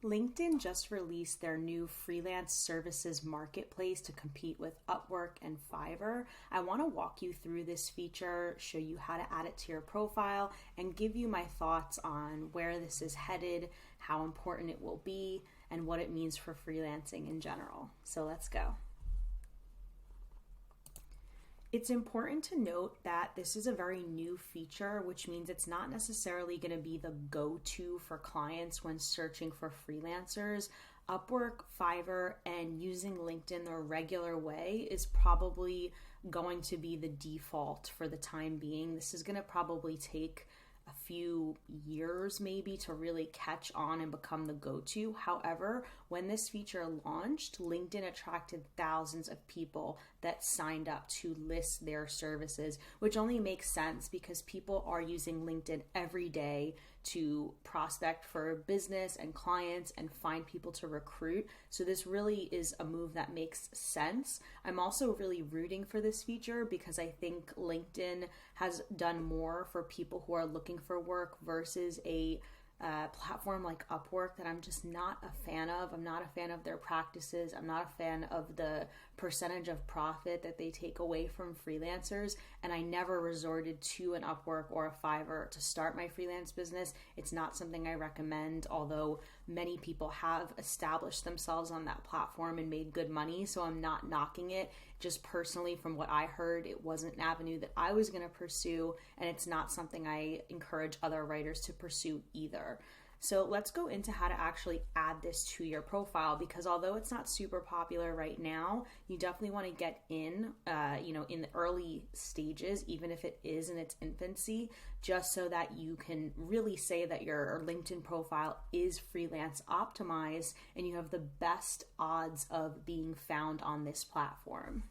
LinkedIn just released their new freelance services marketplace to compete with Upwork and Fiverr. I want to walk you through this feature, show you how to add it to your profile, and give you my thoughts on where this is headed, how important it will be, and what it means for freelancing in general. So let's go. It's important to note that this is a very new feature, which means it's not necessarily going to be the go-to for clients when searching for freelancers. Upwork, Fiverr, and using LinkedIn the regular way is probably going to be the default for the time being. This is going to probably take a few years maybe to really catch on and become the go-to. However, when this feature launched, LinkedIn attracted thousands of people that signed up to list their services, which only makes sense because people are using LinkedIn every day to prospect for business and clients and find people to recruit. So this really is a move that makes sense. I'm also really rooting for this feature because I think LinkedIn has done more for people who are looking for work versus a platform like Upwork that I'm just not a fan of. I'm not a fan of their practices. I'm not a fan of the percentage of profit that they take away from freelancers. And I never resorted to an Upwork or a Fiverr to start my freelance business. It's not something I recommend, although many people have established themselves on that platform and made good money. So I'm not knocking it. Just personally, from what I heard, it wasn't an avenue that I was going to pursue, and it's not something I encourage other writers to pursue either. So let's go into how to actually add this to your profile, because although it's not super popular right now, you definitely want to get in the early stages, even if it is in its infancy, just so that you can really say that your LinkedIn profile is freelance optimized and you have the best odds of being found on this platform.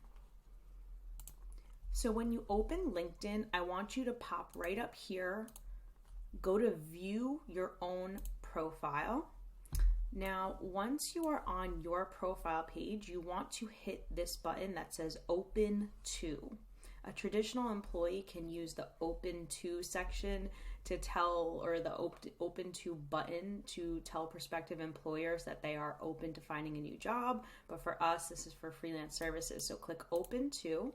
So when you open LinkedIn, I want you to pop right up here, go to view your own profile. Now, once you are on your profile page, you want to hit this button that says Open To. A traditional employee can use the Open To section to tell, or the Open To button to tell prospective employers that they are open to finding a new job. But for us, this is for freelance services. So click Open To.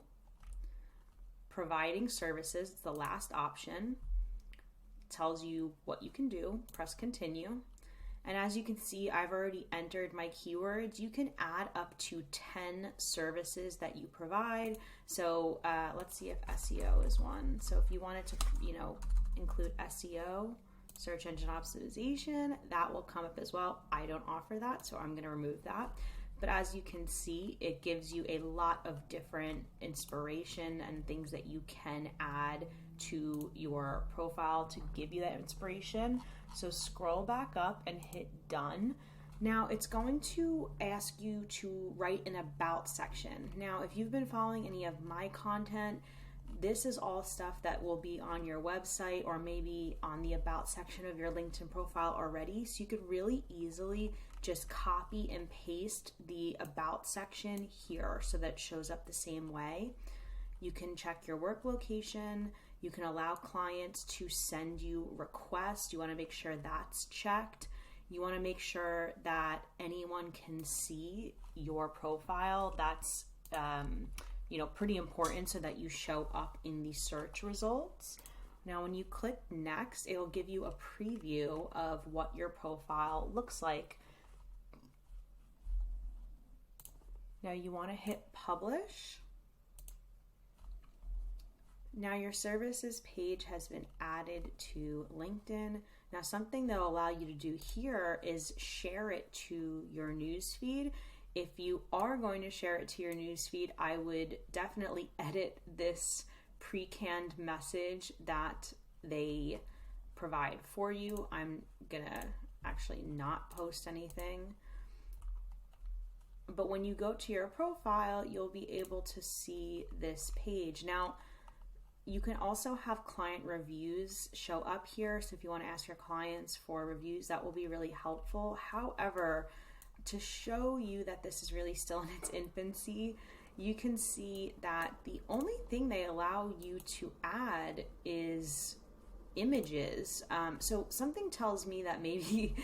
Providing services, it's the last option. Tells you what you can do. Press continue. And as you can see, I've already entered my keywords. You can add up to 10 services that you provide. So let's see if SEO is one. So if you wanted to, include SEO, search engine optimization, that will come up as well. I don't offer that, so I'm going to remove that. But as you can see, it gives you a lot of different inspiration and things that you can add to your profile to give you that inspiration. So scroll back up and hit done. Now it's going to ask you to write an about section. Now, if you've been following any of my content, this is all stuff that will be on your website or maybe on the about section of your LinkedIn profile already. So you could really easily just copy and paste the about section here so that it shows up the same way. You can check your work location. You can allow clients to send you requests. You want to make sure that's checked. You want to make sure that anyone can see your profile. That's pretty important so that you show up in the search results. Now, when you click next, it'll give you a preview of what your profile looks like. Now you want to hit publish. Now your services page has been added to LinkedIn. Now something that will allow you to do here is share it to your newsfeed. If you are going to share it to your newsfeed, I would definitely edit this pre-canned message that they provide for you. I'm gonna actually not post anything. But when you go to your profile, you'll be able to see this page. Now, you can also have client reviews show up here. So if you want to ask your clients for reviews, that will be really helpful. However, to show you that this is really still in its infancy, you can see that the only thing they allow you to add is images. So something tells me that maybe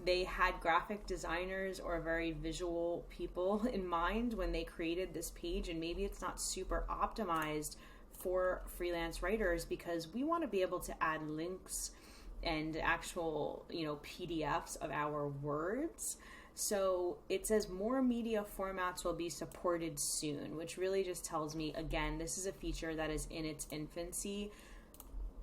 they had graphic designers or very visual people in mind when they created this page, and maybe it's not super optimized for freelance writers, because we want to be able to add links and actual, PDFs of our words. So it says more media formats will be supported soon, which really just tells me, again, this is a feature that is in its infancy.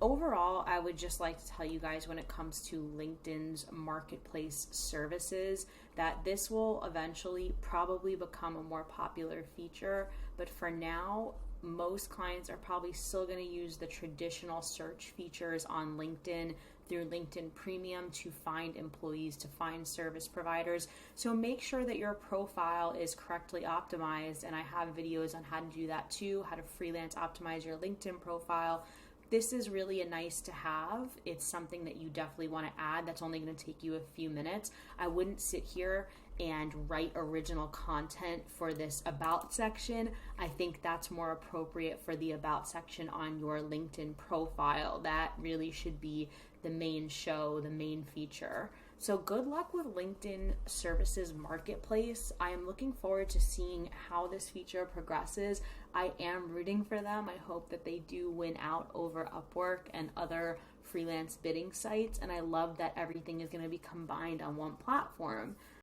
Overall, I would just like to tell you guys, when it comes to LinkedIn's marketplace services, that this will eventually probably become a more popular feature. But for now, most clients are probably still going to use the traditional search features on LinkedIn through LinkedIn Premium to find employees, to find service providers. So make sure that your profile is correctly optimized. And I have videos on how to do that too, how to freelance optimize your LinkedIn profile. This is really a nice to have. It's something that you definitely want to add. That's only going to take you a few minutes. I wouldn't sit here and write original content for this about section. I think that's more appropriate for the about section on your LinkedIn profile. That really should be the main show, the main feature. So good luck with LinkedIn Services Marketplace. I am looking forward to seeing how this feature progresses. I am rooting for them. I hope that they do win out over Upwork and other freelance bidding sites. And I love that everything is going to be combined on one platform.